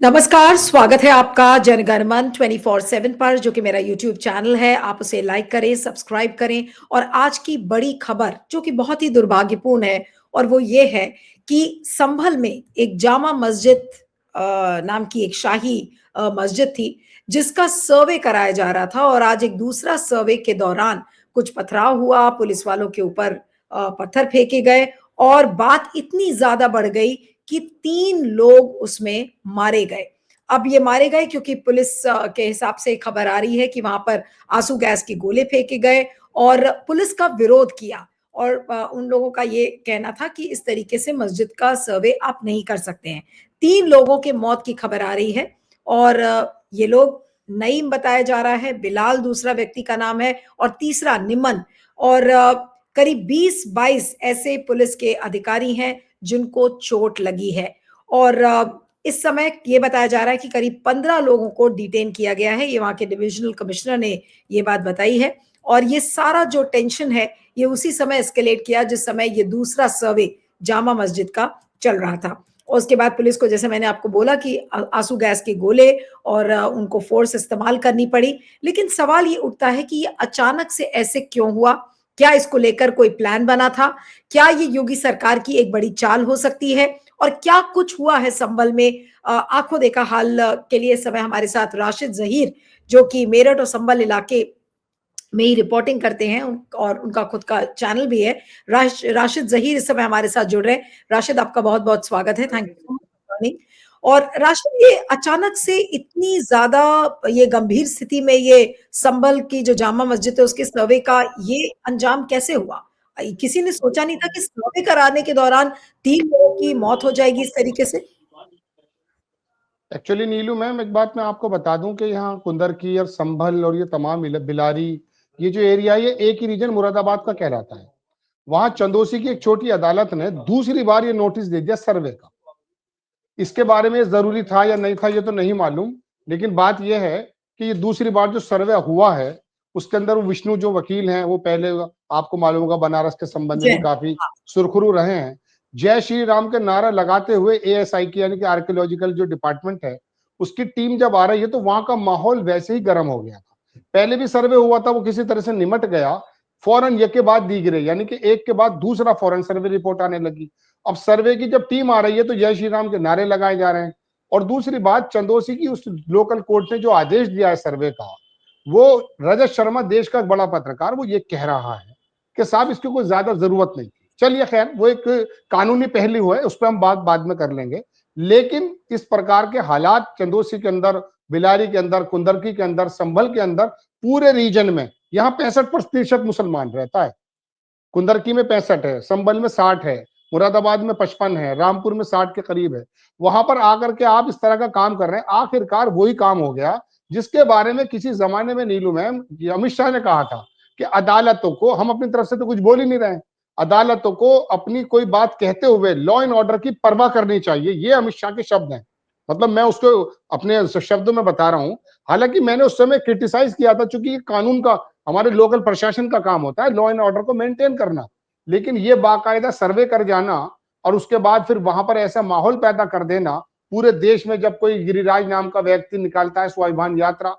नमस्कार, स्वागत है आपका जनगणमन 24/7 पर जो कि मेरा यूट्यूब चैनल है। आप उसे लाइक करें, सब्सक्राइब करें और आज की बड़ी खबर जो कि बहुत ही दुर्भाग्यपूर्ण है और वो ये है कि संभल में एक जामा मस्जिद नाम की एक शाही मस्जिद थी, जिसका सर्वे कराया जा रहा था और आज एक दूसरा सर्वे के दौरान कुछ पथराव हुआ, पुलिस वालों के ऊपर पत्थर फेंके गए और बात इतनी ज़्यादा बढ़ गई कि 3 लोग उसमें मारे गए। अब ये मारे गए क्योंकि पुलिस के हिसाब से खबर आ रही है कि वहाँ पर आंसू गैस के गोले फेंके गए और पुलिस का विरोध किया और उन लोगों का ये कहना था कि इस तरीके से मस्जिद का सर्वे आप नहीं कर सकते हैं। 3 लोगों के मौत की खबर आ रही है और ये लोग नईम बताया जा रहा है, बिलाल दूसरा व्यक्ति का नाम है और तीसरा निमन और करीब 20-22 ऐसे पुलिस के अधिकारी हैं जिनको चोट लगी है और इस समय ये बताया जा रहा है कि करीब 15 लोगों को डिटेन किया गया है। ये वहाँ के डिविजनल कमिश्नर ने ये बात बताई है और ये सारा जो टेंशन है, ये उसी समय एस्केलेट किया जिस समय ये दूसरा सर्वे जामा मस्जिद का चल रहा था। और उसके बाद पुलिस को जैसे मैंने आपको बोला कि आंसू गैस के गोले और उनको फोर्स इस्तेमाल करनी पड़ी। लेकिन सवाल ये उठता है कि ये अचानक से ऐसे क्यों हुआ? क्या इसको लेकर कोई प्लान बना था? क्या ये योगी सरकार की एक बड़ी चाल हो सकती है? और क्या कुछ हुआ है संभल में? आंखों देखा हाल के लिए इस समय हमारे साथ राशिद जहीर जो कि मेरठ और संभल इलाके में ही रिपोर्टिंग करते हैं और उनका खुद का चैनल भी है। राशिद जहीर इस समय हमारे साथ जुड़ रहे हैं। राशिद, आपका बहुत बहुत स्वागत है। Thank you for joining. और राशिद, ये अचानक से इतनी ज्यादा ये गंभीर स्थिति में ये संभल की जो जामा मस्जिद है उसके सर्वे का ये अंजाम कैसे हुआ? किसी ने सोचा नहीं था कि सर्वे कराने के दौरान 3 लोगों की मौत हो जाएगी इस तरीके से? एक्चुअली नीलू मैम, एक बात मैं आपको बता दूं कि यहाँ कुंदरकी और संभल और ये तमाम बिलारी, ये जो एरिया है, ये एक ही रीजन मुरादाबाद का कहलाता है। वहां चंदोसी की एक छोटी अदालत ने दूसरी बार ये नोटिस दे दिया सर्वे का। इसके बारे में जरूरी था या नहीं था ये तो नहीं मालूम, लेकिन बात यह है कि ये दूसरी बार जो सर्वे हुआ है उसके अंदर वो विष्णु जो वकील हैं, वो पहले आपको मालूम होगा बनारस के संबंध में भी काफी सुरखरू रहे हैं। जय श्री राम के नारा लगाते हुए एएसआई की यानी कि आर्कियोलॉजिकल जो डिपार्टमेंट है उसकी टीम जब आ रही है तो वहां का माहौल वैसे ही गर्म हो गया था। पहले भी सर्वे हुआ था, वो किसी तरह से निमट गया। फौरन एक के बाद दी गिरे, यानी कि एक के बाद दूसरा फौरन सर्वे रिपोर्ट आने लगी। अब सर्वे की जब टीम आ रही है तो जय श्री राम के नारे लगाए जा रहे हैं। और दूसरी बात, चंदोसी की उस लोकल कोर्ट ने जो आदेश दिया है सर्वे का, वो रजत शर्मा देश का एक बड़ा पत्रकार, वो ये कह रहा है कि साहब इसकी कोई ज्यादा जरूरत नहीं थी। चलिए खैर, वो एक कानूनी पहलू है, उस पर हम बात बाद में कर लेंगे। लेकिन इस प्रकार के हालात चंदोसी के अंदर, बिलारी के अंदर, कुंदरकी के अंदर, संभल के अंदर, पूरे रीजन में यहाँ 65% मुसलमान रहता है। कुंदरकी में 65 है, संभल में 60 है, मुरादाबाद में 55 है, रामपुर में 60 के करीब है। वहां पर आकर के आप इस तरह का काम कर रहे हैं। आखिरकार वही काम हो गया जिसके बारे में किसी जमाने में नीलू मैम अमित शाह ने कहा था कि अदालतों को, हम अपनी तरफ से तो कुछ बोल ही नहीं रहे, अदालतों को अपनी कोई बात कहते हुए लॉ एंड ऑर्डर की परवाह करनी चाहिए। ये अमित शाह के शब्द हैं। मतलब मैं उसको अपने शब्दों में बता रहा हूं। हालांकि मैंने उस समय क्रिटिसाइज किया था, चूंकि ये कानून का, हमारे लोकल प्रशासन का काम होता है लॉ एंड ऑर्डर को मेंटेन करना। लेकिन ये बाकायदा सर्वे कर जाना और उसके बाद फिर वहां पर ऐसा माहौल पैदा कर देना, पूरे देश में जब कोई गिरिराज नाम का व्यक्ति निकालता है स्वाभिमान यात्रा,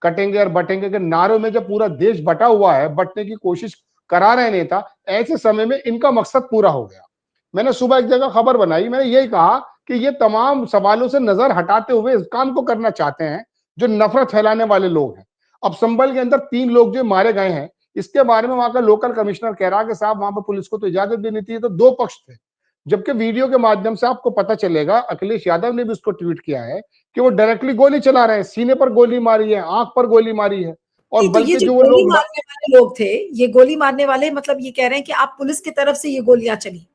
कटेंगे और बटेंगे के नारों में जब पूरा देश बटा हुआ है, बटने की कोशिश करा रहे नेता, ऐसे समय में इनका मकसद पूरा हो गया। मैंने सुबह एक जगह खबर बनाई, मैंने यही कहा कि ये तमाम सवालों से नजर हटाते हुए इस काम को करना चाहते हैं जो नफरत फैलाने वाले लोग हैं। अब संभल के अंदर 3 लोग जो मारे गए हैं, इसके बारे में वहां का लोकल कमिश्नर कह रहा है कि साहब वहां पर पुलिस को तो इजाजत भी नहीं थी, तो 2 पक्ष थे। जबकि वीडियो के माध्यम से आपको पता चलेगा, अखिलेश यादव ने भी उसको ट्वीट किया है कि वो डायरेक्टली गोली चला रहे हैं, सीने पर गोली मारी है, आंख पर गोली मारी है। और नहीं, तो ये बल्कि जो जो वो गोली लोग मारने वाले लोग थे, ये गोली मारने वाले मतलब ये कह रहे हैं कि आप पुलिस की तरफ से ये गोलियां चली?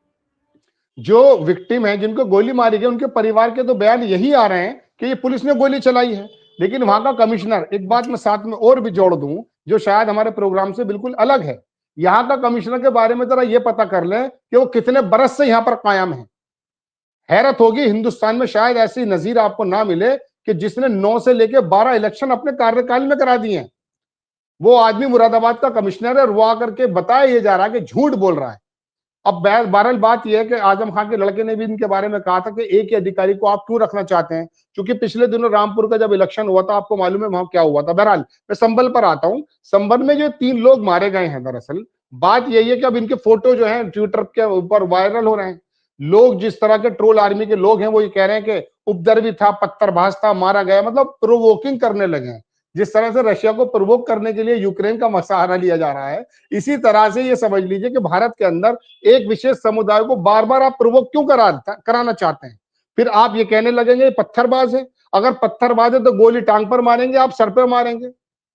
जो विक्टिम है, जिनको गोली मारी गई, उनके परिवार के तो बयान यही आ रहे हैं कि ये पुलिस ने गोली चलाई है। लेकिन वहां का कमिश्नर, एक बात मैं साथ में और भी जोड़ दूं जो शायद हमारे प्रोग्राम से बिल्कुल अलग है, यहाँ का कमिश्नर के बारे में जरा ये पता कर लें कि वो कितने बरस से यहाँ पर कायम है। हैरत होगी, हिंदुस्तान में शायद ऐसी नजीर आपको ना मिले कि जिसने 9 से लेकर 12 इलेक्शन अपने कार्यकाल में करा दिए हैं। वो आदमी मुरादाबाद का कमिश्नर है और वो आकर के बताया ये जा रहा है कि झूठ बोल रहा है। अब बहरहाल बात यह है कि आजम खान के लड़के ने भी इनके बारे में कहा था कि एक ही अधिकारी को आप क्यों रखना चाहते हैं, क्योंकि पिछले दिनों रामपुर का जब इलेक्शन हुआ था, आपको मालूम है वहां क्या हुआ था। बहरहाल मैं संभल पर आता हूं। संभल में जो 3 लोग मारे गए हैं, दरअसल बात यही है कि अब इनके फोटो जो है ट्विटर के ऊपर वायरल हो रहे हैं। लोग जिस तरह के ट्रोल आर्मी के लोग हैं वो ये कह रहे हैं कि उपद्रवी था, पत्थरबाज था, मारा गया, मतलब प्रोवोकिंग करने लगे हैं। जिस तरह से रशिया को प्रोवोक करने के लिए यूक्रेन का सहारा लिया जा रहा है, इसी तरह से ये समझ लीजिए कि भारत के अंदर एक विशेष समुदाय को बार बार आप प्रोवोक क्यों कराना चाहते हैं। फिर आप ये कहने लगेंगे पत्थरबाज है। अगर पत्थरबाज है तो गोली टांग पर मारेंगे, आप सर पर मारेंगे।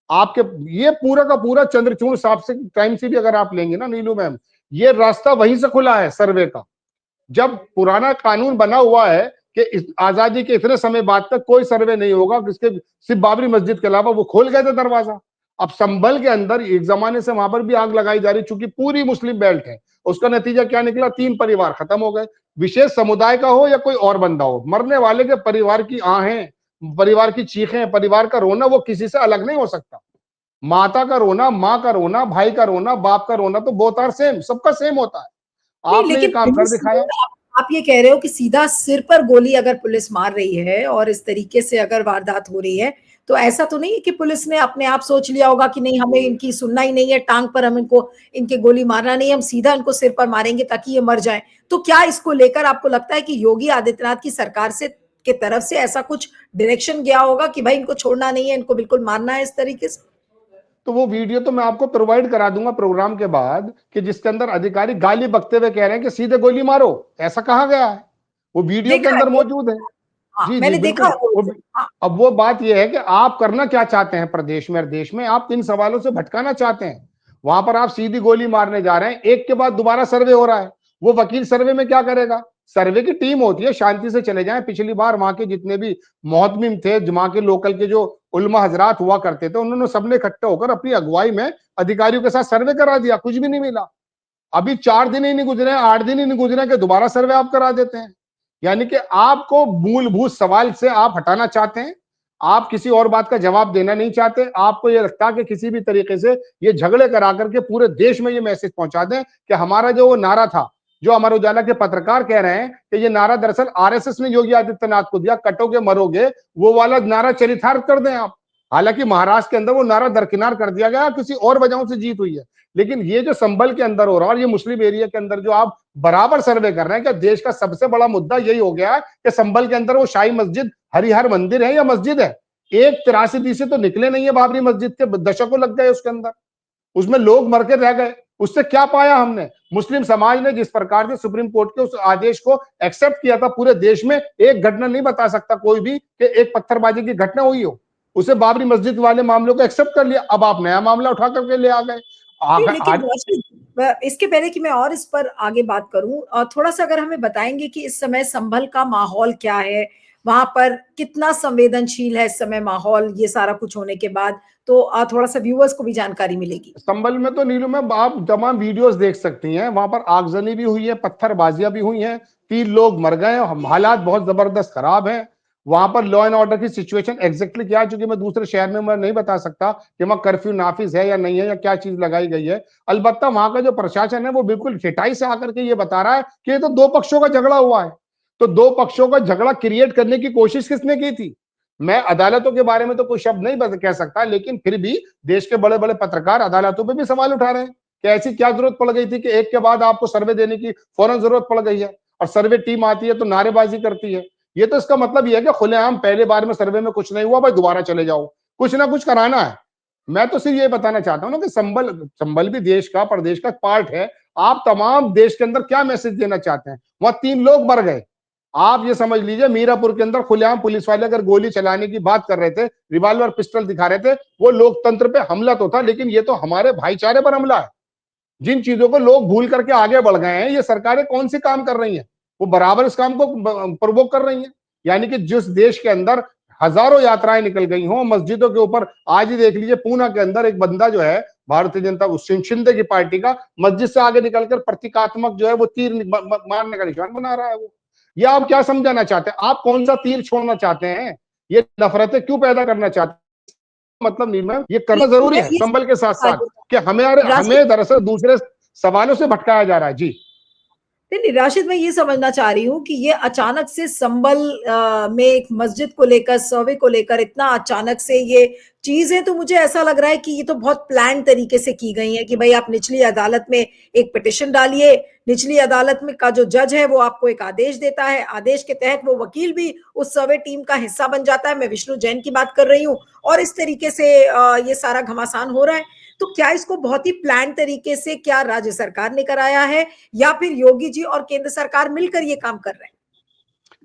आपके ये पूरा का पूरा चंद्रचूड़ साहब से टाइम से भी अगर आप लेंगे ना नीलू मैम, ये रास्ता वहीं से खुला है सर्वे का। जब पुराना कानून बना हुआ है कि आजादी के इतने समय बाद तक कोई सर्वे नहीं होगा, जिसके सिर्फ बाबरी मस्जिद के अलावा, वो खोल गए थे दरवाजा। अब संभल के अंदर एक जमाने से वहां पर भी आग लगाई जा रही, चूंकि पूरी मुस्लिम बेल्ट है। उसका नतीजा क्या निकला, 3 परिवार खत्म हो गए। विशेष समुदाय का हो या कोई और बंदा हो, मरने वाले के परिवार की आहें, परिवार की चीखें, परिवार का रोना वो किसी से अलग नहीं हो सकता। माता का रोना, माँ का रोना, भाई का रोना, बाप का रोना, तो बोथ आर सेम, सबका सेम होता है। नहीं, आपने ये लेकिन काम कर पुलिस दिखाया। आप ये कह रहे हो कि सीधा सिर पर गोली अगर पुलिस मार रही है और इस तरीके से अगर वारदात हो रही है, तो ऐसा तो नहीं है कि पुलिस ने अपने आप सोच लिया होगा कि नहीं, हमें इनकी सुनना ही नहीं है, टांग पर हम इनको, इनके गोली मारना नहीं, हम सीधा इनको सिर पर मारेंगे ताकि ये मर जाए। तो क्या इसको लेकर आपको लगता है कि योगी आदित्यनाथ की सरकार से के तरफ से ऐसा कुछ डायरेक्शन गया होगा कि भाई इनको छोड़ना नहीं है, इनको बिल्कुल मारना है इस तरीके से? तो वो वीडियो तो मैं आपको प्रोवाइड करा दूंगा प्रोग्राम के बाद, कि जिसके अंदर अधिकारी गाली बकते हुए कह रहे हैं कि सीधे गोली मारो, ऐसा कहा गया है। वो वीडियो के देखा है अंदर वो, मौजूद है। हाँ जी जी मैंने देखा बिल्कुल। है वो वो, वीडियो, हाँ। अब वो बात यह है कि आप करना क्या चाहते हैं प्रदेश में और देश में, आप 3 सवालों से भटकाना चाहते हैं। वहां पर आप सीधी गोली मारने जा रहे हैं, एक के बाद दोबारा सर्वे हो रहा है। वो वकील सर्वे में क्या करेगा? सर्वे की टीम होती है, शांति से चले जाएं। पिछली बार वहां के जितने भी मोहतमिम थे, वहां के लोकल के जो उलमा हजरात हुआ करते थे, उन्होंने सबने इकट्ठे होकर अपनी अगुवाई में अधिकारियों के साथ सर्वे करा दिया, कुछ भी नहीं मिला। अभी 4 दिन ही नहीं गुजरे, 8 दिन ही नहीं गुजरे कि दोबारा सर्वे आप करा देते हैं। यानी कि आपको मूलभूत सवाल से आप हटाना चाहते हैं। आप किसी और बात का जवाब देना नहीं चाहते। आपको यह लगता है कि किसी भी तरीके से ये झगड़े करा करके पूरे देश में ये मैसेज पहुंचा दें कि हमारा जो वो नारा था, जो अमर उजाला के पत्रकार कह रहे हैं कि ये नारा दरअसल आरएसएस ने योगी आदित्यनाथ को दिया, कटोगे मरोगे, वो वाला नारा चरितार्थ कर दें आप। हालांकि महाराष्ट्र के अंदर वो नारा दरकिनार कर दिया गया, किसी और वजहों से जीत हुई है। लेकिन ये जो संभल के अंदर हो रहा है और ये मुस्लिम एरिया के अंदर जो आप बराबर सर्वे कर रहे हैं, कि देश का सबसे बड़ा मुद्दा यही हो गया कि संभल के अंदर वो शाही मस्जिद हरिहर मंदिर है या मस्जिद है। एक 83 से तो निकले नहीं है बाबरी मस्जिद के, दशकों लग गए उसके अंदर, उसमें लोग मर के रह गए। उससे क्या पाया हमने? मुस्लिम समाज ने जिस प्रकार से सुप्रीम कोर्ट के उस आदेश को एक्सेप्ट किया था, पूरे देश में एक घटना नहीं बता सकता कोई भी कि एक पत्थरबाजी की घटना हुई हो। उसे बाबरी मस्जिद वाले मामलों को एक्सेप्ट कर लिया, अब आप नया मामला उठा करके ले आ गए। नहीं, लेकिन आज रोशनी, इसके पहले कि मैं और इस पर आगे बात करूं, थोड़ा सा अगर हमें बताएंगे कि इस समय संभल का माहौल क्या है, वहां पर कितना संवेदनशील है इस समय माहौल, ये सारा कुछ होने के बाद, तो थोड़ा सा व्यूअर्स को भी जानकारी मिलेगी। संभल में तो नीलू में आप तमाम वीडियोस देख सकती हैं, वहां पर आगजनी भी हुई है, पत्थरबाजियां भी हुई हैं, 3 लोग मर गए, हालात बहुत जबरदस्त खराब हैं। वहां पर लॉ एंड ऑर्डर की सिचुएशन एग्जैक्टली क्या है, चूंकि मैं दूसरे शहर में मैं नहीं बता सकता कि वहां कर्फ्यू नाफिज है या नहीं है, या क्या चीज लगाई गई है। अलबत्ता वहां का जो प्रशासन है वो बिल्कुल फिटाई से आकर के ये बता रहा है कि ये तो 2 पक्षों का झगड़ा हुआ है। तो 2 पक्षों का झगड़ा क्रिएट करने की कोशिश किसने की थी? मैं अदालतों के बारे में तो कोई शब्द नहीं कह सकता, लेकिन फिर भी देश के बड़े बड़े पत्रकार अदालतों पे भी सवाल उठा रहे हैं कि ऐसी क्या जरूरत पड़ गई थी कि एक के बाद आपको सर्वे देने की फौरन जरूरत पड़ गई है, और सर्वे टीम आती है तो नारेबाजी करती है। ये तो इसका मतलब ये है कि खुलेआम पहले बार में सर्वे में कुछ नहीं हुआ, भाई दोबारा चले जाओ, कुछ ना कुछ कराना है। मैं तो सिर्फ ये बताना चाहता हूँ ना कि संबल संबल भी देश का, प्रदेश का पार्ट है। आप तमाम देश के अंदर क्या मैसेज देना चाहते हैं? वहां 3 लोग मर गए। आप ये समझ लीजिए मीरापुर के अंदर खुलेआम पुलिस वाले अगर गोली चलाने की बात कर रहे थे, रिवॉल्वर पिस्टल दिखा रहे थे, वो लोकतंत्र पे हमला तो था, लेकिन ये तो हमारे भाईचारे पर हमला है। जिन चीजों को लोग भूल करके आगे बढ़ गए हैं, ये सरकारें कौन सी काम कर रही हैं? वो बराबर इस काम को प्रवोक कर रही हैं। यानी कि जिस देश के अंदर हजारों यात्राएं निकल गई हों मस्जिदों के ऊपर, आज ही देख लीजिए पूना के अंदर एक बंदा जो है भारतीय जनता शिंदे की पार्टी का, मस्जिद से आगे निकलकर प्रतीकात्मक जो है वो तीर मारने का निशान बना रहा है। वो ये आप क्या समझाना चाहते हैं? आप कौन सा तीर छोड़ना चाहते हैं? ये नफरतें क्यों पैदा करना चाहते हैं? मतलब नहीं मैम, ये करना लेकिन जरूरी मैं है ये संभल के साथ साथ, कि हमें राजीव, हमें दरअसल दूसरे सवालों से भटकाया जा रहा है। जी नहीं, नहीं, राशिद, मैं ये समझना चाह रही हूँ कि ये अचानक से संभल में एक मस्जिद को लेकर, सर्वे को लेकर इतना अचानक से ये चीजें, तो मुझे ऐसा लग रहा है कि ये तो बहुत प्लान तरीके से की गई है कि भाई आप निचली अदालत में एक पिटिशन डालिए, निचली अदालत में का जो जज है वो आपको एक आदेश देता है, आदेश के तहत वो वकील भी उस सर्वे टीम का हिस्सा बन जाता है। मैं विष्णु जैन की बात कर रही हूँ, और इस तरीके से ये सारा घमासान हो रहा है। तो क्या इसको बहुत ही प्लान तरीके से क्या राज्य सरकार ने कराया है, या फिर योगी जी और केंद्र सरकार मिलकर ये काम कर रहे हैं?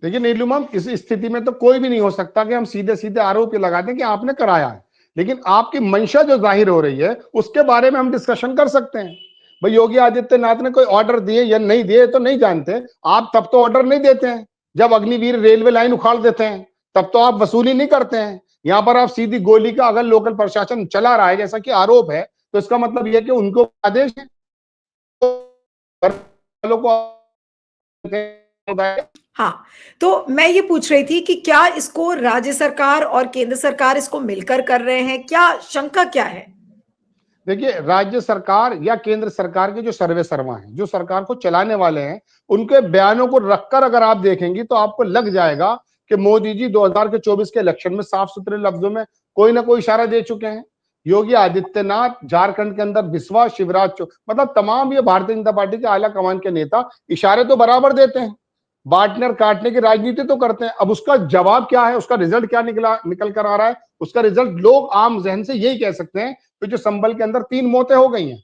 देखिए नीलुमा, इस स्थिति में तो कोई भी नहीं हो सकता कि हम सीधे सीधे आरोप लगा दें कि आपने कराया है, लेकिन आपकी मंशा जो जाहिर हो रही है उसके बारे में हम डिस्कशन कर सकते हैं। भाई योगी आदित्यनाथ ने कोई ऑर्डर दिए या नहीं दिए तो नहीं जानते, आप तब तो ऑर्डर नहीं देते हैं। जब अग्निवीर रेलवे लाइन उखाड़ देते हैं तब तो आप वसूली नहीं करते हैं। यहाँ पर आप सीधी गोली का अगर लोकल प्रशासन चला रहा है जैसा कि आरोप है, तो इसका मतलब यह कि उनको आदेश है को। हाँ, तो मैं ये पूछ रही थी कि क्या इसको राज्य सरकार और केंद्र सरकार इसको मिलकर कर रहे हैं, क्या शंका क्या है? देखिए, राज्य सरकार या केंद्र सरकार के जो सर्वे सर्वा हैं, जो सरकार को चलाने वाले हैं, उनके बयानों को रखकर अगर आप देखेंगी तो आपको लग जाएगा कि मोदी जी 2024 के इलेक्शन में साफ सुथरे लफ्जों में कोई ना कोई इशारा दे चुके हैं। योगी आदित्यनाथ झारखंड के अंदर बिस्वा, मतलब तमाम ये भारतीय जनता पार्टी के आला कमान के नेता इशारे तो बराबर देते हैं, बांटने और काटने की राजनीति तो करते हैं। अब उसका जवाब क्या है, उसका रिजल्ट क्या निकल कर आ रहा है, उसका रिजल्ट लोग आम जहन से यही कह सकते हैं कि जो संभल के अंदर 3 मौतें हो गई हैं।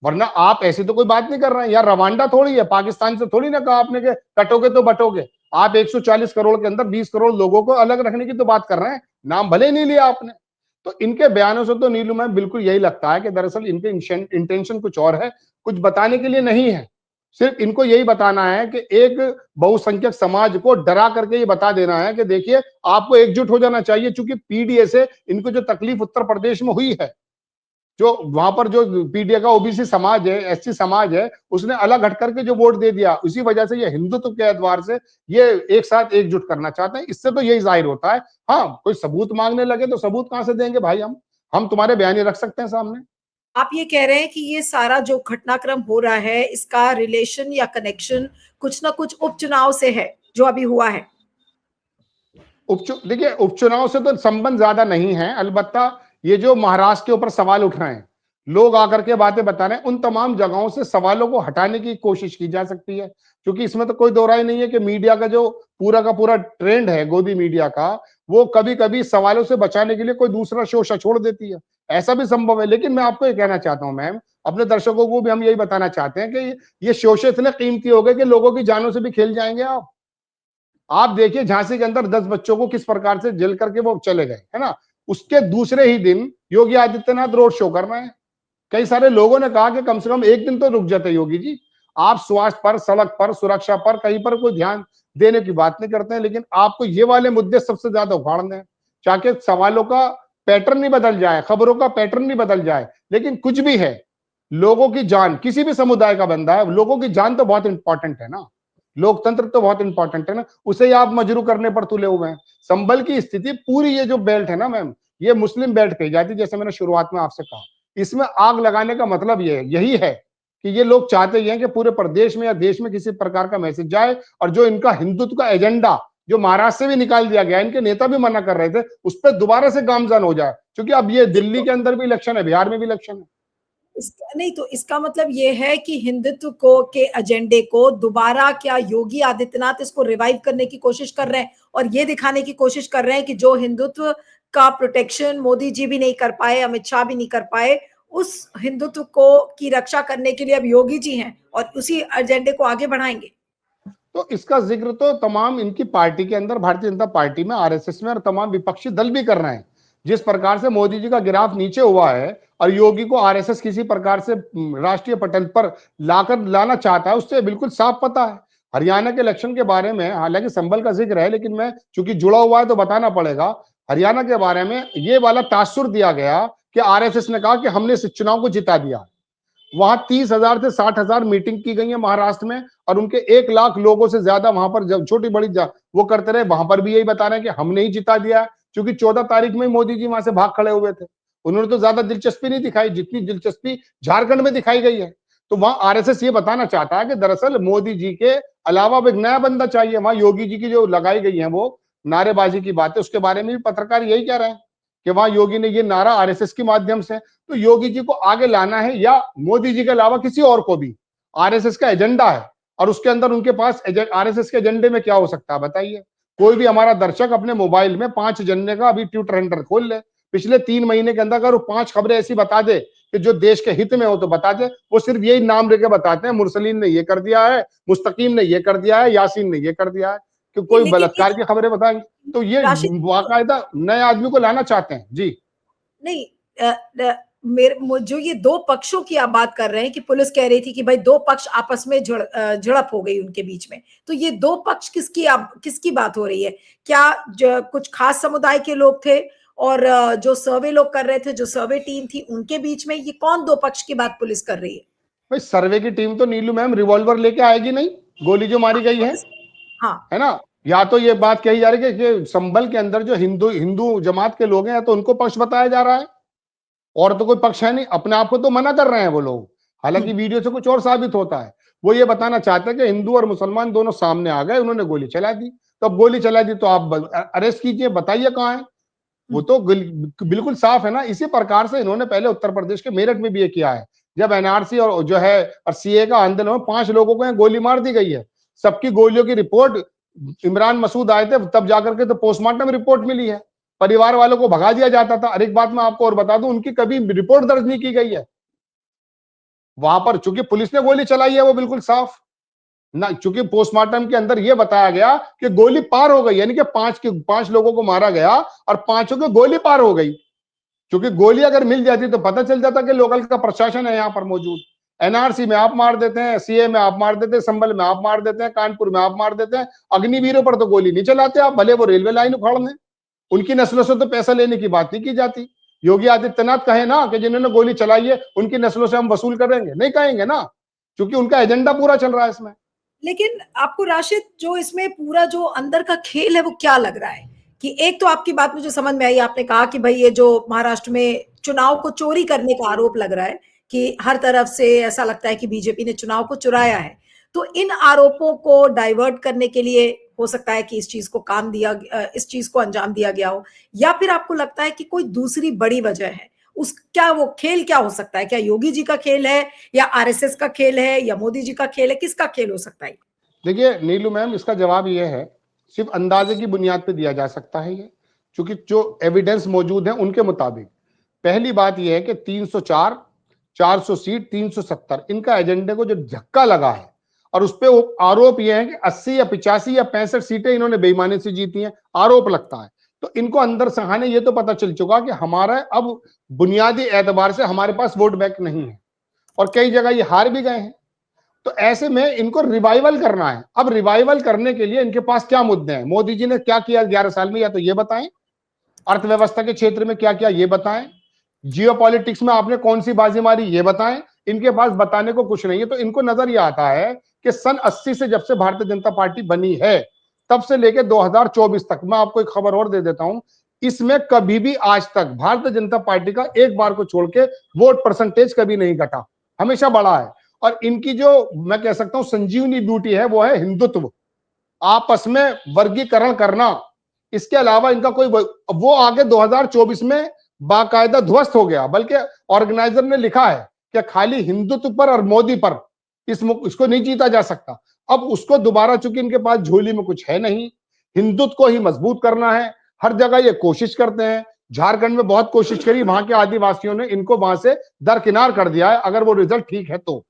वरना आप ऐसी तो कोई बात नहीं कर रहे हैं, यार रवांडा थोड़ी है, पाकिस्तान से थोड़ी ना कहा आपने कि कटोगे तो बटोगे। आप 140 करोड़ के अंदर 20 करोड़ लोगों को अलग रखने की तो बात कर रहे हैं, नाम भले नहीं लिया आपने। तो इनके बयानों से तो नीलू में बिल्कुल यही लगता है कि दरअसल इनके इंटेंशन कुछ और है, कुछ बताने के लिए नहीं है। सिर्फ इनको यही बताना है कि एक बहुसंख्यक समाज को डरा करके ये बता देना है कि देखिए आपको एकजुट हो जाना चाहिए, चूंकि पीडीए से इनको जो तकलीफ उत्तर प्रदेश में हुई है, जो वहां पर जो पीडीए का ओबीसी समाज है, एससी समाज है, उसने अलग हट करके जो वोट दे दिया, उसी वजह से ये हिंदुत्व के एतबार से ये एक साथ एकजुट करना चाहते हैं। इससे तो यही जाहिर होता है। हाँ, कोई सबूत मांगने लगे तो सबूत कहां से देंगे भाई, हम तुम्हारे बयान रख सकते हैं सामने। आप ये कह रहे हैं कि ये सारा जो घटनाक्रम हो रहा है इसका रिलेशन या कनेक्शन कुछ ना कुछ उपचुनाव से है जो अभी हुआ है? देखिए, उपचुनाव से तो संबंध ज्यादा नहीं है, अलबत्ता ये जो महाराष्ट्र के ऊपर सवाल उठ रहे हैं, लोग आकर के बातें बता रहे हैं, उन तमाम जगहों से सवालों को हटाने की कोशिश की जा सकती है। क्योंकि इसमें तो कोई दो राय नहीं है कि मीडिया का जो पूरा का पूरा ट्रेंड है, गोदी मीडिया का, वो कभी कभी सवालों से बचाने के लिए कोई दूसरा शोषा छोड़ देती है। ऐसा भी संभव है। लेकिन मैं आपको ये कहना चाहता हूं मैम, अपने दर्शकों को भी हम यही बताना चाहते हैं कि ये शोषे इतने कीमती हो गए कि लोगों की जानों से भी खेल जाएंगे आप देखिए झांसी के अंदर 10 बच्चों को किस प्रकार से जेल करके वो चले गए, है ना। उसके दूसरे ही दिन योगी आदित्यनाथ रोड शो कर रहे हैं। कई सारे लोगों ने कहा कि कम से कम एक दिन तो रुक जाते योगी जी, आप स्वास्थ्य पर, सड़क पर, सुरक्षा पर कहीं पर कोई ध्यान देने की बात नहीं करते हैं, लेकिन आपको ये वाले मुद्दे सबसे ज्यादा उखाड़ने हैं, चाहे सवालों का पैटर्न नहीं बदल जाए, खबरों का पैटर्न नहीं बदल जाए, लेकिन कुछ भी है, लोगों की जान, किसी भी समुदाय का बंदा है, लोगों की जान तो बहुत इंपॉर्टेंट है ना, लोकतंत्र तो बहुत इंपॉर्टेंट है ना, उसे ही आप मजरू करने पर तुले हुए हैं। संभल की स्थिति पूरी, ये जो बेल्ट है ना मैम, ये मुस्लिम बेल्ट कही जाती है, जैसे मैंने शुरुआत में आपसे कहा। इसमें आग लगाने का मतलब ये है, यही है कि ये लोग चाहते ही हैं कि पूरे प्रदेश में या देश में किसी प्रकार का मैसेज जाए, और जो इनका हिंदुत्व का एजेंडा जो महाराष्ट्र से भी निकाल दिया गया, इनके नेता भी मना कर रहे थे, उस पर दोबारा से गामजान हो जाए, क्योंकि अब ये दिल्ली के अंदर भी इलेक्शन है, बिहार में भी इलेक्शन है। इसका नहीं, तो इसका मतलब ये है कि हिंदुत्व को के एजेंडे को दोबारा क्या योगी आदित्यनाथ इसको रिवाइव करने की कोशिश कर रहे हैं, और ये दिखाने की कोशिश कर रहे हैं कि जो हिंदुत्व का प्रोटेक्शन मोदी जी भी नहीं कर पाए, अमित शाह भी नहीं कर पाए, उस हिंदुत्व को की रक्षा करने के लिए अब योगी जी हैं और उसी एजेंडे को आगे बढ़ाएंगे। तो इसका जिक्र तो तमाम इनकी पार्टी के अंदर, भारतीय जनता पार्टी में, आरएसएस में, और तमाम विपक्षी दल भी कर रहे हैं। जिस प्रकार से मोदी जी का गिराफ नीचे हुआ है और योगी को आरएसएस किसी प्रकार से राष्ट्रीय पटल पर लाकर लाना चाहता है, उससे बिल्कुल साफ पता है। हरियाणा के इलेक्शन के बारे में हालांकि संभल का जिक्र है, लेकिन मैं चूंकि जुड़ा हुआ है तो बताना पड़ेगा। हरियाणा के बारे में ये वाला तासुर दिया गया कि आरएसएस ने कहा कि हमने इस चुनाव को जिता दिया। वहां 30,000 से 60,000 मीटिंग की गई है महाराष्ट्र में, और उनके 1 लाख लोगों से ज्यादा वहां पर जब छोटी बड़ी वो करते रहे, वहां पर भी यही बता रहे हैं कि हमने ही जिता दिया है, क्योंकि 14 तारीख में मोदी जी वहां से भाग खड़े हुए थे। उन्होंने तो ज्यादा दिलचस्पी नहीं दिखाई जितनी दिलचस्पी झारखंड में दिखाई गई है। तो वहां आरएसएस ये बताना चाहता है कि दरअसल मोदी जी के अलावा अब एक नया बंदा चाहिए। वहां योगी जी की जो लगाई गई है वो नारेबाजी की बात है, उसके बारे में भी पत्रकार यही कह रहे हैं कि वहां योगी ने ये नारा आरएसएस के माध्यम से, तो योगी जी को आगे लाना है या मोदी जी के अलावा किसी और को भी। आरएसएस का एजेंडा है और उसके अंदर उनके पास आरएसएस के एजेंडे में क्या हो सकता है बताइए। कोई भी हमारा दर्शक अपने मोबाइल में 5 जनवरी का अभी ट्विटर हैंडल खोल ले, पिछले 3 महीने के अंदर अगर वो 5 खबरें ऐसी बता दे कि जो देश के हित में हो तो बता दे, वो सिर्फ यही नाम लेके बताते हैं, मुरसलीन ने ये कर दिया है, मुस्तकीम ने ये कर दिया है, यासीन ने ये कर दिया है, कि नहीं, कोई लेकिन बलात्कार की खबरें बताएंगे। तो ये राशिद बाकायदा नए आदमी को लाना चाहते हैं जी। नहीं, जो ये दो पक्षों की आप बात कर रहे हैं कि पुलिस कह रही थी कि भाई दो पक्ष आपस में झड़प हो गई उनके बीच में, तो ये दो पक्ष किसकी बात हो रही है? क्या कुछ खास समुदाय के लोग थे और जो सर्वे लोग कर रहे थे, जो सर्वे टीम थी, उनके बीच में? ये कौन दो पक्ष की बात पुलिस कर रही है? भाई सर्वे की टीम तो नीलू मैम रिवॉल्वर लेके आएगी नहीं, गोली जो मारी गई हाँ, है ना। या तो ये बात कही जा रही है कि संभल के अंदर जो हिंदू हिंदू जमात के लोग हैं तो उनको पक्ष बताया जा रहा है, और तो कोई पक्ष है नहीं, अपने आप को तो मना कर रहे हैं वो लोग, हालांकि वीडियो से कुछ और साबित होता है। वो ये बताना चाहते हैं कि हिंदू और मुसलमान दोनों सामने आ गए, उन्होंने गोली चला दी, तो अब गोली चला दी तो आप अरेस्ट कीजिए, बताइए कहाँ है। वो तो बिल्कुल साफ है ना। इसी प्रकार से इन्होंने पहले उत्तर प्रदेश के मेरठ में भी ये किया है, जब एनआरसी और जो है और सीए का आंदोलन में 5 लोगों को गोली मार दी गई है, सबकी गोलियों की रिपोर्ट इमरान मसूद आए थे तब जाकर के तो पोस्टमार्टम रिपोर्ट मिली है, परिवार वालों को भगा दिया जाता था। और एक बात मैं आपको और बता दूं, उनकी कभी रिपोर्ट दर्ज नहीं की गई है वहां पर, चूंकि पुलिस ने गोली चलाई है वो बिल्कुल साफ ना, चूंकि पोस्टमार्टम के अंदर यह बताया गया कि गोली पार हो गई, यानी कि 5 लोगों को मारा गया और 5 की गोली पार हो गई। क्योंकि गोली अगर मिल जाती तो पता चल जाता कि लोकल का प्रशासन है यहाँ पर मौजूद। एनआरसी में आप मार देते हैं, सीए में आप मार देते हैं, संभल में आप मार देते हैं, कानपुर में आप मार देते हैं, अग्निवीरों पर तो गोली नहीं चलाते आप, भले वो रेलवे लाइन उखाड़ लें। उनकी नस्लों से तो पैसा लेने की बात नहीं की जाती। योगी आदित्यनाथ कहे ना कि जिन्होंने गोली चलाई है उनकी नस्लों से हम वसूल करेंगे, नहीं कहेंगे ना, क्योंकि उनका एजेंडा पूरा चल रहा है इसमें। लेकिन आपको राशिद जो इसमें पूरा जो अंदर का खेल है वो क्या लग रहा है? कि एक तो आपकी बात मुझे समझ में आई, आपने कहा कि भाई ये जो महाराष्ट्र में चुनाव को चोरी करने का आरोप लग रहा है कि हर तरफ से ऐसा लगता है कि बीजेपी ने चुनाव को चुराया है, तो इन आरोपों को डाइवर्ट करने के लिए हो सकता है कि इस चीज को अंजाम दिया गया हो, या फिर आपको लगता है कि कोई दूसरी बड़ी वजह है? उस क्या वो खेल क्या हो सकता है? क्या योगी जी का खेल है, या आरएसएस का खेल है, या मोदी जी का खेल है? किसका खेल हो सकता है? देखिए नीलू मैम, इसका जवाब ये है, सिर्फ अंदाजे की बुनियाद पे दिया जा सकता है ये, क्योंकि जो एविडेंस मौजूद है उनके मुताबिक पहली बात यह है कि 304 400 सीट 370 इनका एजेंडे को जो धक्का लगा है, और उस पे वो आरोप यह है कि 80 या 85 या 65 सीटें इन्होंने बेईमानी से जीती हैं, आरोप लगता है। तो इनको अंदर सहाने ये तो पता चल चुका कि हमारा अब बुनियादी एतबार से हमारे पास वोट बैंक नहीं है, और कई जगह ये हार भी गए हैं। तो ऐसे में इनको रिवाइवल करना है। अब रिवाइवल करने के लिए इनके पास क्या मुद्दे हैं, मोदी जी ने क्या किया 11 साल में, या तो ये बताएं, अर्थव्यवस्था के क्षेत्र में क्या किया ये बताएं, जियो पॉलिटिक्स में आपने कौन सी बाजी मारी ये बताएं। इनके पास बताने को कुछ नहीं है। तो इनको नजर ये आता है कि सन 80 से जब से भारतीय जनता पार्टी बनी है तब से लेकर 2024 तक, मैं आपको एक खबर और दे देता हूं, इसमें कभी भी आज तक भारतीय जनता पार्टी का एक बार को छोड़ के वोट परसेंटेज कभी नहीं घटा, हमेशा बढ़ा है। और इनकी जो मैं कह सकता हूं संजीवनी ड्यूटी है वो है हिंदुत्व, आपस में वर्गीकरण करना। इसके अलावा इनका कोई वो आगे 2024 में बाकायदा ध्वस्त हो गया, बल्कि ऑर्गेनाइजर ने लिखा है कि खाली हिंदुत्व पर और मोदी पर इसको नहीं जीता जा सकता। अब उसको दोबारा, चूंकि इनके पास झोली में कुछ है नहीं, हिंदुत्व को ही मजबूत करना है, हर जगह ये कोशिश करते हैं। झारखंड में बहुत कोशिश करी, वहां के आदिवासियों ने इनको वहां से दरकिनार कर दिया है, अगर वो रिजल्ट ठीक है तो।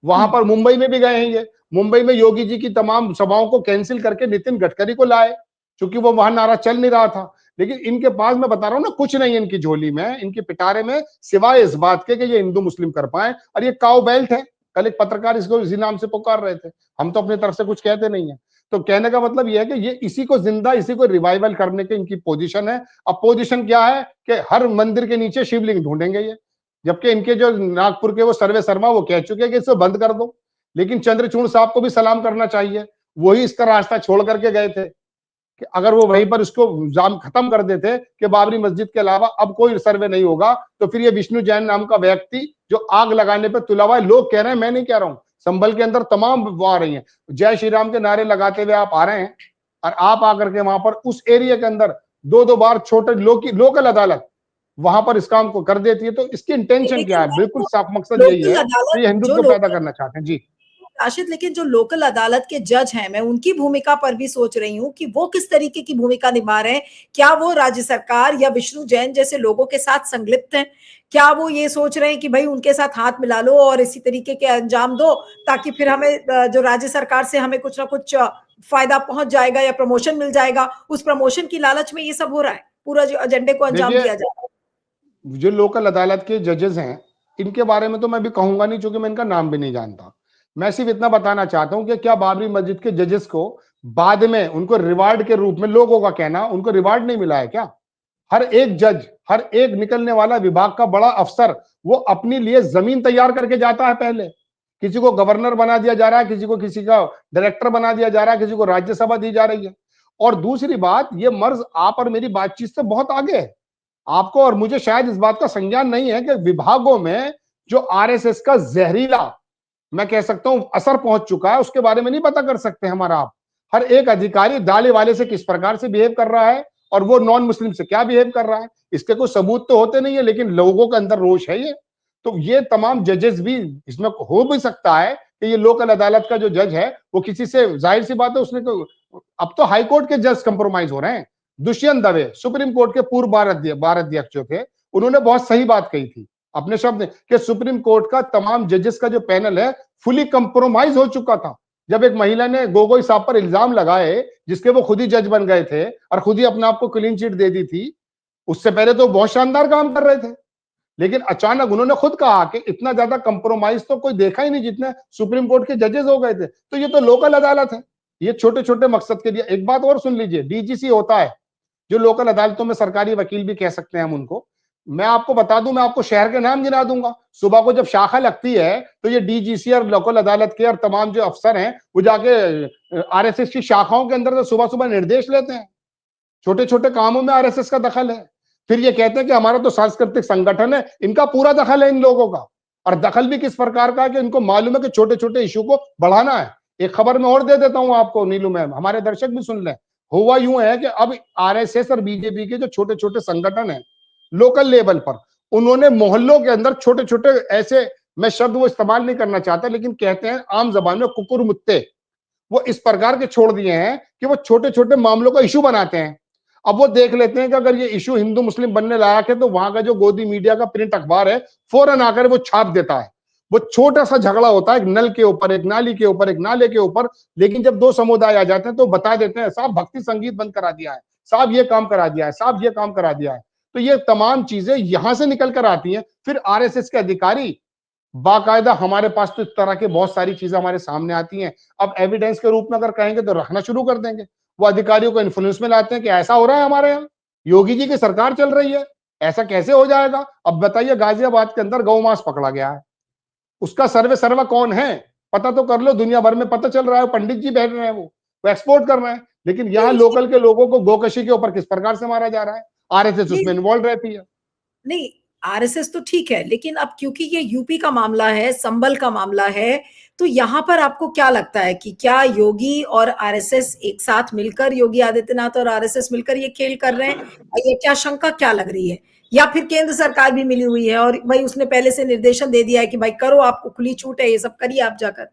वहां पर मुंबई में भी गए हैं ये, मुंबई में योगी जी की तमाम सभाओं को कैंसिल करके नितिन गडकरी को लाए, क्योंकि वो वहां नारा चल नहीं रहा था। लेकिन इनके पास मैं बता रहा हूं ना, कुछ नहीं इनकी झोली में, इनके पिटारे में, सिवाय इस बात के कि ये हिंदू मुस्लिम कर पाए। और ये काउ बेल्ट है, कल एक पत्रकार इसको इसी नाम से पुकार रहे थे, हम तो अपनी तरफ से कुछ कहते नहीं है। तो कहने का मतलब यह है कि ये इसी को जिंदा, इसी को रिवाइवल करने की इनकी पोजीशन है। अब पोजीशन क्या है कि हर मंदिर के नीचे शिवलिंग ढूंढेंगे ये, जबकि इनके जो नागपुर के वो सर्वे शर्मा वो कह चुके हैं कि इसको बंद कर दो। लेकिन चंद्रचूड़ साहब को भी सलाम करना चाहिए, वही इसका रास्ता छोड़ करके गए थे कि अगर वो वहीं पर इसको जाम खत्म कर देते कि बाबरी मस्जिद के अलावा अब कोई सर्वे नहीं होगा, तो फिर ये विष्णु जैन नाम का व्यक्ति जो आग लगाने पे तुला हुआ है। लोग कह रहे हैं, मैं नहीं कह रहा हूं, संभल के अंदर तमाम वो आ रही हैं, जय श्री राम के नारे लगाते हुए आप आ रहे हैं, और आप आकर के वहां पर उस एरिया के अंदर दो दो बार छोटे लोकल अदालत वहां पर इस काम को कर देती है। तो इसकी इंटेंशन क्या लेकिन है? मैं बिल्कुल तो साफ मकसद यही लोकल है अदालत कि ये जो हिंदुत्व पैदा लोकल करना चाहते हैं। जी। राशिद, लेकिन जो लोकल अदालत के जज हैं, मैं उनकी भूमिका पर भी सोच रही हूँ कि वो किस तरीके की भूमिका निभा रहे हैं। क्या वो राज्य सरकार या विष्णु जैन जैसे लोगों के साथ संलिप्त हैं? क्या वो ये सोच रहे हैं कि भाई उनके साथ हाथ मिला लो और इसी तरीके के अंजाम दो, ताकि फिर हमें जो राज्य सरकार से हमें कुछ ना कुछ फायदा पहुंच जाएगा या प्रमोशन मिल जाएगा, उस प्रमोशन की लालच में ये सब हो रहा है, पूरा जो एजेंडे को अंजाम देखिए, दिया जा रहा है। जो लोकल अदालत के जजेस हैं, इनके बारे में तो मैं भी कहूंगा नहीं, क्योंकि मैं इनका नाम भी नहीं जानता। मैं सिर्फ इतना बताना चाहता हूं कि क्या बाबरी मस्जिद के जजेस को बाद में उनको रिवार्ड के रूप में, लोगों का कहना, उनको रिवार्ड नहीं मिला है क्या? हर एक जज, हर एक निकलने वाला विभाग का बड़ा अफसर, वो अपने लिए जमीन तैयार करके जाता है पहले। किसी को गवर्नर बना दिया जा रहा है, किसी को किसी का डायरेक्टर बना दिया जा रहा है, किसी को राज्यसभा दी जा रही है। और दूसरी बात, ये मर्ज आप और मेरी बातचीत से बहुत आगे है। आपको और मुझे शायद इस बात का संज्ञान नहीं है कि विभागों में जो आरएसएस का जहरीला, मैं कह सकता हूं, असर पहुंच चुका है, उसके बारे में नहीं पता कर सकते हमारा आप? हर एक अधिकारी दाले वाले से किस प्रकार से बिहेव कर रहा है और वो नॉन मुस्लिम से क्या बिहेव कर रहा है, इसके कोई सबूत तो होते नहीं है, लेकिन लोगों के अंदर रोष है ये। तो ये तमाम जजेस भी, इसमें हो भी सकता है कि ये लोकल अदालत का जो जज है वो किसी से, जाहिर सी बात है, उसने तो, अब तो हाई कोर्ट के जज कंप्रोमाइज हो रहे हैं। दुष्यंत दवे सुप्रीम कोर्ट के पूर्व बार अध्यक्ष जो थे, उन्होंने बहुत सही बात कही थी अपने शब्द कि सुप्रीम कोर्ट का तमाम जजेस का जो पैनल है फुली कंप्रोमाइज हो चुका था। जब एक महिला ने गोगोई साहब पर इल्जाम लगाए, जिसके वो खुद ही जज बन गए थे और खुद ही अपने आप को क्लीन चिट दे दी थी, उससे पहले तो बहुत शानदार काम कर रहे थे, लेकिन अचानक उन्होंने खुद कहा कि इतना ज्यादा कंप्रोमाइज तो कोई देखा ही नहीं जितने सुप्रीम कोर्ट के जजेस हो गए थे। तो ये तो लोकल अदालत है, ये छोटे छोटे मकसद के लिए। एक बात और सुन लीजिए, डीजीसी होता है, जो लोकल अदालतों में सरकारी वकील भी कह सकते हैं हम उनको। मैं आपको बता दूं, मैं आपको शहर के नाम गिना दूंगा। सुबह को जब शाखा लगती है तो ये डीजीसी और लोकल अदालत के और तमाम जो अफसर हैं, वो जाके आरएसएस की शाखाओं के अंदर तो सुबह सुबह निर्देश लेते हैं। छोटे छोटे कामों में आरएसएस का दखल है। फिर ये कहते हैं कि हमारा तो सांस्कृतिक संगठन है, इनका पूरा दखल है इन लोगों का। और दखल भी किस प्रकार का है कि इनको मालूम है कि छोटे छोटे इशू को बढ़ाना है। एक खबर मैं और दे देता हूं आपको नीलू मैम, हमारे दर्शक भी सुन लें। हुआ यूं है कि अब आरएसएस और बीजेपी के जो छोटे छोटे संगठन है लोकल लेवल पर, उन्होंने मोहल्लों के अंदर छोटे छोटे ऐसे, मैं शब्द वो इस्तेमाल नहीं करना चाहता, लेकिन कहते हैं आम जबान में कुकुर मुत्ते, वो इस प्रकार के छोड़ दिए हैं कि वो छोटे छोटे मामलों का इशू बनाते हैं। अब वो देख लेते हैं कि अगर ये इशू हिंदू मुस्लिम बनने लायक है तो वहां का जो गोदी मीडिया का प्रिंट अखबार है फौरन आकर वो छाप देता है। वो छोटा सा झगड़ा होता है एक नल के ऊपर, एक नाली के ऊपर, एक नाले के ऊपर, लेकिन जब दो समुदाय आ जाते हैं तो बता देते हैं साहब भक्ति संगीत बंद करा दिया है, साहब ये काम करा दिया है, साहब ये काम करा दिया है। तो ये तमाम चीजें यहां से निकल कर आती हैं। फिर आरएसएस के अधिकारी बाकायदा, हमारे पास तो इस तरह की बहुत सारी चीजें हमारे सामने आती हैं, अब एविडेंस के रूप में अगर कहेंगे तो रखना शुरू कर देंगे। वो अधिकारियों को इन्फ्लुएंस में लाते हैं कि ऐसा हो रहा है हमारे यहाँ, योगी जी की सरकार चल रही है, ऐसा कैसे हो जाएगा? अब बताइए, गाजियाबाद के अंदर गौ मांस पकड़ा गया है, उसका सर्वे कौन है? पता तो कर लो, दुनिया भर में पता चल रहा है, पंडित जी बैठ रहे हैं, वो एक्सपोर्ट कर रहे हैं। लेकिन यहाँ नहीं, लोकल के लोगों को गोकशी के ऊपर किस प्रकार से मारा जा रहा है? आरएसएस नहीं, उसमें इन्वॉल्व रहती है। नहीं, आरएसएस तो ठीक है, लेकिन अब क्योंकि ये यूपी का मामला है, संभल का मामला है, तो यहाँ पर आपको क्या लगता है कि क्या योगी और आरएसएस एक साथ मिलकर, योगी आदित्यनाथ और आरएसएस मिलकर ये खेल कर रहे हैं? ये क्या शंका क्या लग रही है? या फिर केंद्र सरकार भी मिली हुई है और भाई उसने पहले से निर्देशन दे दिया है कि भाई करो, आपको खुली छूट है, ये सब करिए आप जाकर।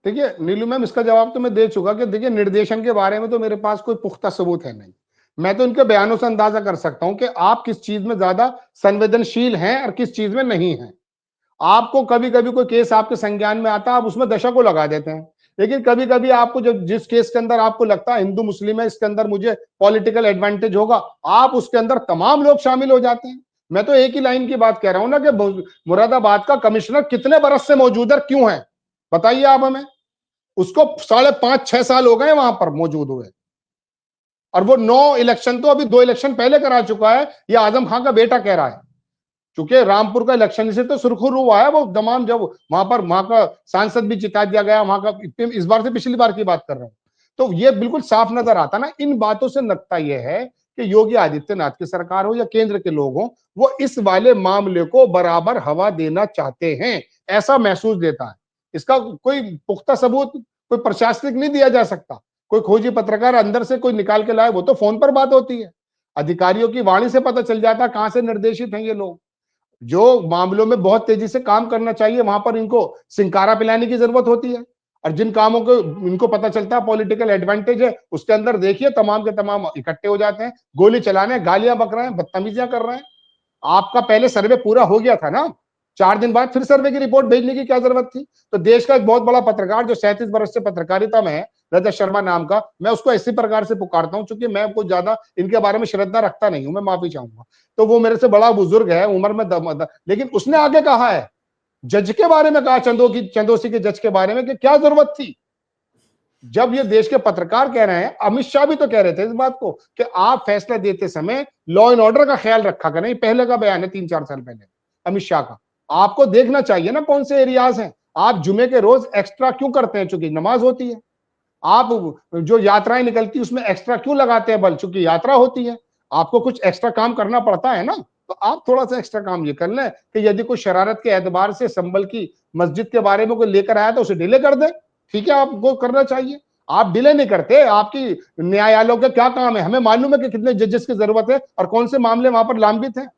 देखिए नीलू मैम, इसका जवाब तो मैं दे चुका कि देखिए, निर्देशन के बारे में तो मेरे पास कोई पुख्ता सबूत है नहीं। मैं तो इनके बयानों से अंदाजा कर सकता हूं कि आप किस चीज में ज्यादा संवेदनशील हैं और किस चीज में नहीं हैं। आपको कभी कभी कोई केस आपके संज्ञान में आता है, आप उसमें दशा को लगा देते हैं, लेकिन कभी कभी आपको जब जिस केस के अंदर आपको लगता है हिंदू मुस्लिम है, इसके अंदर मुझे पॉलिटिकल एडवांटेज होगा, आप उसके अंदर तमाम लोग शामिल हो जाते हैं। मैं तो एक ही लाइन की बात कह रहा हूं ना कि मुरादाबाद का कमिश्नर कितने बरस से मौजूद है, क्यों है बताइए आप हमें? उसको 5.5-6 साल हो गए वहां पर मौजूद हुए, और वो 9 इलेक्शन तो अभी 2 इलेक्शन पहले करा चुका है, ये आजम खान का बेटा कह रहा है। क्योंकि रामपुर का इलेक्शन से तो सुरखुरू हुआ है वो तमाम, जब वहां का सांसद भी जिता दिया गया वहां का, इस बार से पिछली बार की बात कर रहा हूं। तो ये बिल्कुल साफ नजर आता ना, इन बातों से लगता यह है कि योगी आदित्यनाथ की सरकार हो या केंद्र के लोग हों, वो इस वाले मामले को बराबर हवा देना चाहते हैं, ऐसा महसूस देता है। इसका कोई पुख्ता सबूत कोई प्रशासनिक नहीं दिया जा सकता। कोई खोजी पत्रकार अंदर से कोई निकाल के लाए, वो तो फोन पर बात होती है। अधिकारियों की वाणी से पता चल जाता है कहां से निर्देशित हैं ये लोग। जो मामलों में बहुत तेजी से काम करना चाहिए, वहां पर इनको सिंकारा पिलाने की जरूरत होती है। और जिन कामों को इनको पता चलता है पॉलिटिकल एडवांटेज है, उसके अंदर देखिए तमाम के तमाम इकट्ठे हो जाते हैं, गोली चलाने, गालियां बक रहे हैं, बदतमीजियां कर रहे हैं। आपका पहले सर्वे पूरा हो गया था ना, 4 दिन बाद फिर सर्वे की रिपोर्ट भेजने की क्या जरूरत थी? तो देश का एक बहुत बड़ा पत्रकार जो 37 वर्ष से पत्रकारिता में है, रजत शर्मा नाम का, मैं उसको इसी प्रकार से पुकारता हूं, चूंकि मैं कुछ ज्यादा इनके बारे में श्रद्धा रखता नहीं हूं, मैं माफी चाहूंगा। तो वो मेरे से बड़ा बुजुर्ग है उम्र में लेकिन उसने आगे कहा है, जज के बारे में कहा, चंदोसी के जज के बारे में, कि क्या जरूरत थी। जब ये देश के पत्रकार कह रहे हैं, अमित शाह भी तो कह रहे थे इस बात को कि आप फैसला देते समय लॉ एंड ऑर्डर का ख्याल रखा करें। पहले का बयान है 3-4 साल पहले अमित शाह का। आपको देखना चाहिए ना कौन से एरियाज हैं। आप जुमे के रोज एक्स्ट्रा क्यों करते हैं? चूंकि नमाज होती है। आप जो यात्राएं निकलती उसमें एक्स्ट्रा क्यों लगाते हैं बल? चूंकि यात्रा होती है, आपको कुछ एक्स्ट्रा काम करना पड़ता है ना। तो आप थोड़ा सा एक्स्ट्रा काम ये कर लें कि यदि कोई शरारत के एतबार से संभल की मस्जिद के बारे में कोई लेकर आया तो उसे डिले कर दें। ठीक है, आपको करना चाहिए। आप डिले नहीं करते। आपकी न्यायालयों का क्या काम है? हमें मालूम है कि कितने जजेस की जरूरत है और कौन से मामले वहां पर लंबित हैं।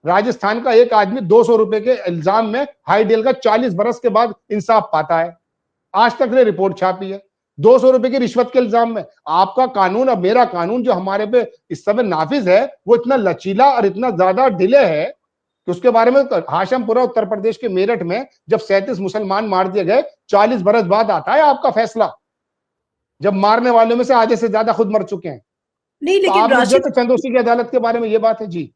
राजस्थान का एक आदमी 200 रुपए के इल्जाम में हाई डेल का 40 बरस के बाद इंसाफ पाता है। आज तक ने रिपोर्ट छापी है 200 रुपए की रिश्वत के इल्जाम में। आपका कानून और मेरा कानून जो हमारे पे इस समय नाफिज है, वो इतना लचीला और इतना ज्यादा डिले है कि उसके बारे में हाशमपुरा उत्तर प्रदेश के मेरठ में जब 37 मुसलमान मार दिए गए, 40 बरस बाद आता है आपका फैसला, जब मारने वालों में से आधे से ज्यादा खुद मर चुके हैं। नहीं, तो लेकिन आप मुझे राशिद, तो चंदोसी की अदालत के बारे में ये बात है जी।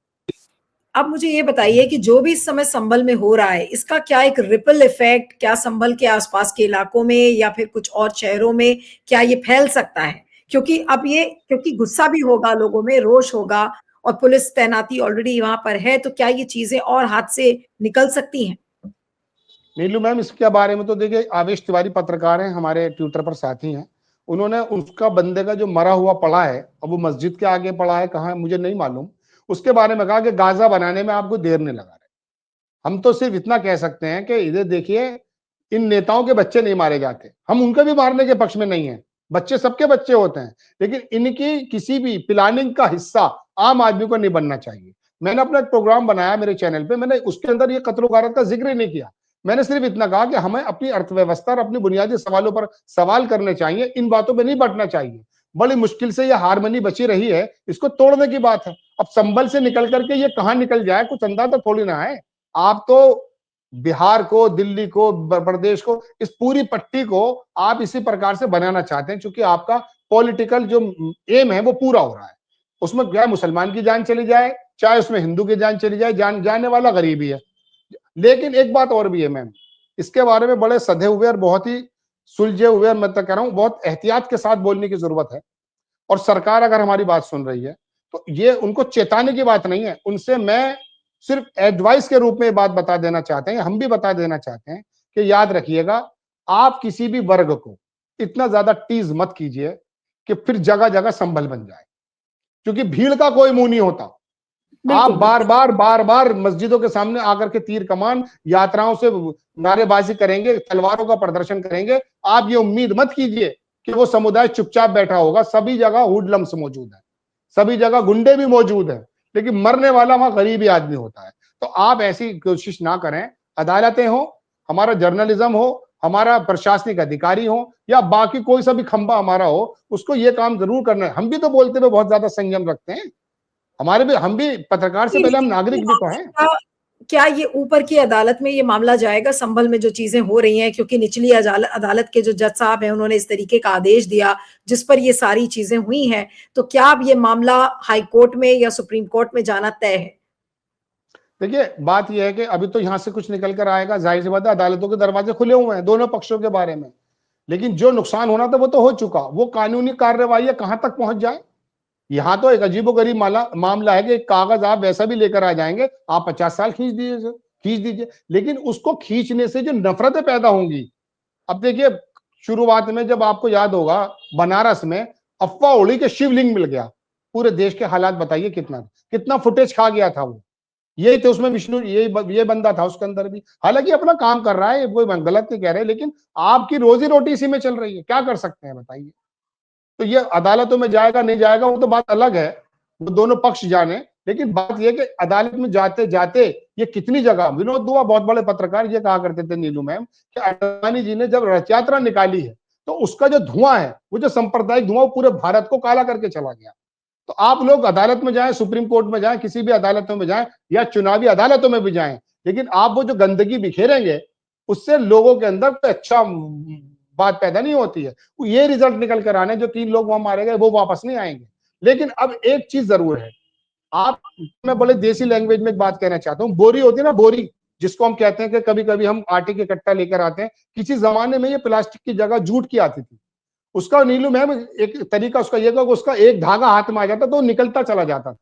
अब मुझे ये बताइए कि जो भी इस समय संभल में हो रहा है, इसका क्या एक रिपल इफेक्ट क्या संभल के आसपास के इलाकों में या फिर कुछ और शहरों में क्या ये फैल सकता है? क्योंकि अब ये, क्योंकि गुस्सा भी होगा लोगों में, रोष होगा, और पुलिस तैनाती ऑलरेडी वहां पर है, तो क्या ये चीजें और हाथ से निकल सकती हैं? नीलू मैम, इसके बारे में तो देखिए, आवेश तिवारी पत्रकार हैं, हमारे ट्विटर पर साथी हैं। उन्होंने उसका बंदे का जो मरा हुआ पड़ा है, अब वो मस्जिद के आगे पड़ा है, कहाँ है मुझे नहीं मालूम, उसके बारे में कहा कि गाजा बनाने में आपको देर नहीं लगा रहे। हम तो सिर्फ इतना कह सकते हैं कि इधर देखिए, इन नेताओं के बच्चे नहीं मारे जाते, हम उनके भी मारने के पक्ष में नहीं है। बच्चे सबके बच्चे होते हैं, लेकिन इनकी किसी भी प्लानिंग का हिस्सा आम आदमी को नहीं बनना चाहिए। मैंने अपना एक प्रोग्राम बनाया मेरे चैनल पे, मैंने उसके अंदर ये कत्ल गारत का जिक्र ही नहीं किया। मैंने सिर्फ इतना कहा कि हमें अपनी अर्थव्यवस्था और अपनी बुनियादी सवालों पर सवाल करने चाहिए, इन बातों पे नहीं बटना चाहिए। बड़ी मुश्किल से ये हारमोनी बची रही है, इसको तोड़ने की बात है। अब संभल से निकल करके ये कहाँ निकल जाए, कुछ अंदाजा थोड़ी ना है। आप तो बिहार को, दिल्ली को, प्रदेश को, इस पूरी पट्टी को आप इसी प्रकार से बनाना चाहते हैं, क्योंकि आपका पॉलिटिकल जो एम है वो पूरा हो रहा है। उसमें क्या मुसलमान की जान चली जाए, चाहे उसमें हिंदू की जान चली जाए, जाने वाला गरीब ही है। लेकिन एक बात और भी है मैम, इसके बारे में बड़े सधे हुए और बहुत ही सुलझे हुए, मैं तो कह रहा हूं बहुत एहतियात के साथ बोलने की जरूरत है। और सरकार अगर हमारी बात सुन रही है तो ये उनको चेताने की बात नहीं है, उनसे मैं सिर्फ एडवाइस के रूप में बात बता देना चाहते हैं, हम भी बता देना चाहते हैं कि याद रखिएगा, आप किसी भी वर्ग को इतना ज्यादा टीज मत कीजिए कि फिर जगह जगह संभल बन जाए, क्योंकि भीड़ का कोई मुंह नहीं होता। आप बिल्कुल, बार बार मस्जिदों के सामने आकर के तीर कमान यात्राओं से नारेबाजी करेंगे, तलवारों का प्रदर्शन करेंगे। आप ये उम्मीद मत कीजिए कि वो समुदाय चुपचाप बैठा होगा। सभी जगह हुडलम्स मौजूद है, सभी जगह गुंडे भी मौजूद है, लेकिन मरने वाला वहां गरीब ही आदमी होता है। तो आप ऐसी कोशिश ना करें। अदालतें हो, हमारा जर्नलिज्म हो, हमारा प्रशासनिक अधिकारी हो, या बाकी कोई सा भी खंबा हमारा हो, उसको ये काम जरूर करना है। हम भी तो बोलते हुए बहुत ज्यादा संयम रखते हैं। हमारे भी, हम भी पत्रकार से नहीं, पहले हम लेकिन ये नागरिक भी तो मामला हैं। क्या ये ऊपर की अदालत में ये मामला जाएगा, संभल में जो चीजें हो रही हैं, क्योंकि निचली अदालत के जो जज साहब हैं उन्होंने इस तरीके का आदेश दिया जिस पर ये सारी चीजें हुई हैं, तो क्या अब ये मामला हाई कोर्ट में या सुप्रीम कोर्ट में जाना तय है? देखिए, बात यह है कि अभी तो यहां से कुछ निकल कर आएगा, जाहिर सी बात है, अदालतों के दरवाजे खुले हुए हैं दोनों पक्षों के बारे में। लेकिन जो नुकसान होना था वो तो हो चुका, वो कानूनी कार्रवाई कहां तक पहुंच जाए। यहाँ तो एक अजीबोगरीब मामला है कि एक कागज आप वैसा भी लेकर आ जाएंगे, आप 50 साल खींच दीजिए, लेकिन उसको खींचने से जो नफरतें पैदा होंगी। अब देखिए, शुरुआत में जब आपको याद होगा, बनारस में अफवाह उड़ी कि शिवलिंग मिल गया, पूरे देश के हालात बताइए कितना कितना फुटेज खा गया था वो। यही तो उसमें विष्णु ये बंदा था उसके अंदर भी। हालांकि अपना काम कर रहा है, कोई गलत नहीं कह रहे, लेकिन आपकी रोजी रोटी इसी में चल रही है, क्या कर सकते हैं बताइए। तो ये अदालतों में जाएगा नहीं जाएगा वो तो बात अलग है, वो दोनों पक्ष जाने। लेकिन बात ये कि अदालत में जाते जाते ये कितनी जगह, विनोद दुआ बहुत बड़े पत्रकार ये कहा करते थे नीलू मैम कि अडवाणी जी ने जब रथ यात्रा निकाली है तो उसका जो धुआं है, वो जो सांप्रदायिक धुआं, वो पूरे भारत को काला करके चला गया। तो आप लोग अदालत में जाएं, सुप्रीम कोर्ट में जाएं, किसी भी अदालतों में जाएं या चुनावी अदालतों में भी जाएं, लेकिन आप वो जो गंदगी बिखेरेंगे उससे लोगों के अंदर तो अच्छा बात पैदा नहीं होती है। ये रिजल्ट निकल कर आने जो 3 लोग वहां मारे गए वो वापस नहीं आएंगे। लेकिन अब एक चीज जरूर है, आप, मैं बड़े देसी लैंग्वेज में एक बात कहना चाहता हूँ, बोरी होती है ना, बोरी, जिसको हम कहते हैं कि कभी कभी हम आटे के कट्टा लेकर आते हैं, किसी जमाने में ये प्लास्टिक की जगह जूट की आती थी। उसका नीलू मैम एक तरीका उसका ये था कि उसका एक धागा हाथ में आ जाता तो निकलता चला जाता था।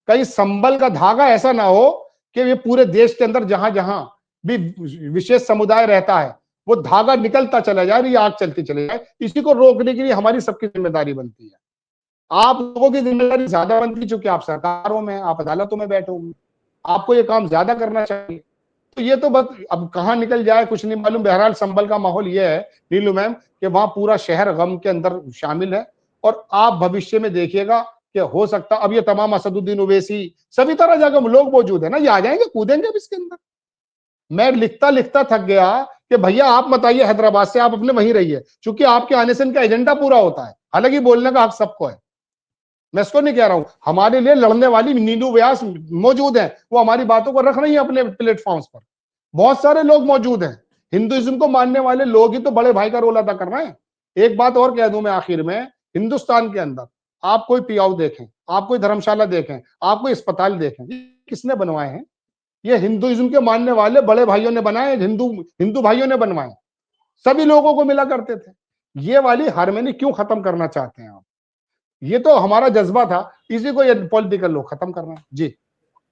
कहीं संबल का धागा ऐसा ना हो कि ये पूरे देश के अंदर जहां जहां भी विशेष समुदाय रहता है वो धागा निकलता चला जाए, ये आग चलती चले जाए। इसी को रोकने के लिए हमारी सबकी जिम्मेदारी बनती है। आप लोगों की जिम्मेदारी ज्यादा बनती है क्योंकि आप सरकारों में, आप अदालतों में बैठे होंगे, आपको ये काम ज्यादा करना चाहिए। तो ये तो बस अब कहाँ निकल जाए कुछ नहीं मालूम। बहरहाल संभल का माहौल ये है नीलू मैम कि वहां पूरा शहर गम के अंदर शामिल है। और आप भविष्य में देखिएगा कि हो सकता, अब ये तमाम असदुद्दीन ओवैसी सभी तरह जगह लोग मौजूद है ना, ये आ जाएंगे, कूदेंगे अब इसके अंदर। मैं लिखता लिखता थक गया कि भैया आप मत आइए हैदराबाद से, आप अपने वहीं रहिए, क्योंकि आपके आने से इनका एजेंडा पूरा होता है। हालांकि बोलने का हक सबको है, मैं इसको नहीं कह रहा हूं, हमारे लिए लड़ने वाली नीलू व्यास मौजूद है, वो हमारी बातों को रख रही है अपने प्लेटफॉर्म्स पर। बहुत सारे लोग मौजूद हैं, हिंदुइज्म को मानने वाले लोग ही तो बड़े भाई का रोल अदा कर रहे हैं। एक बात और कह दूं मैं आखिर में, हिंदुस्तान के अंदर आप कोई पियाऊ देखें, आप कोई धर्मशाला देखें, आप कोई अस्पताल देखें, किसने बनवाए हैं? ये हिंदुइज्म के मानने वाले बड़े भाइयों ने बनाए, हिंदू हिंदू भाइयों ने बनवाए, सभी लोगों को मिला करते थे। ये वाली हार्मनी क्यों खत्म करना चाहते हैं आप? ये तो हमारा जज्बा था, इसी को ये पॉलिटिकल लोग खत्म कर रहे हैं जी।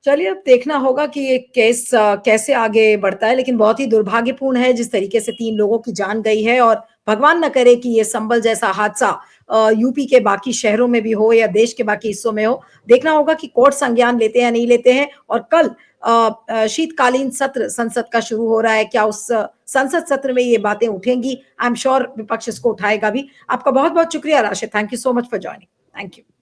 चलिए अब देखना होगा कि ये केस कैसे आगे बढ़ता है, लेकिन बहुत ही दुर्भाग्यपूर्ण है जिस तरीके से 3 लोगों की जान गई है। और भगवान न करे कि ये संभल जैसा हादसा यूपी के बाकी शहरों में भी हो या देश के बाकी हिस्सों में हो। देखना होगा कि कोर्ट संज्ञान लेते हैं या नहीं लेते हैं। और कल शीतकालीन सत्र संसद का शुरू हो रहा है, क्या उस संसद सत्र में ये बातें उठेंगी? आई एम श्योर विपक्ष इसको उठाएगा भी। आपका बहुत बहुत शुक्रिया Rashid, thank you so much for joining. Thank you.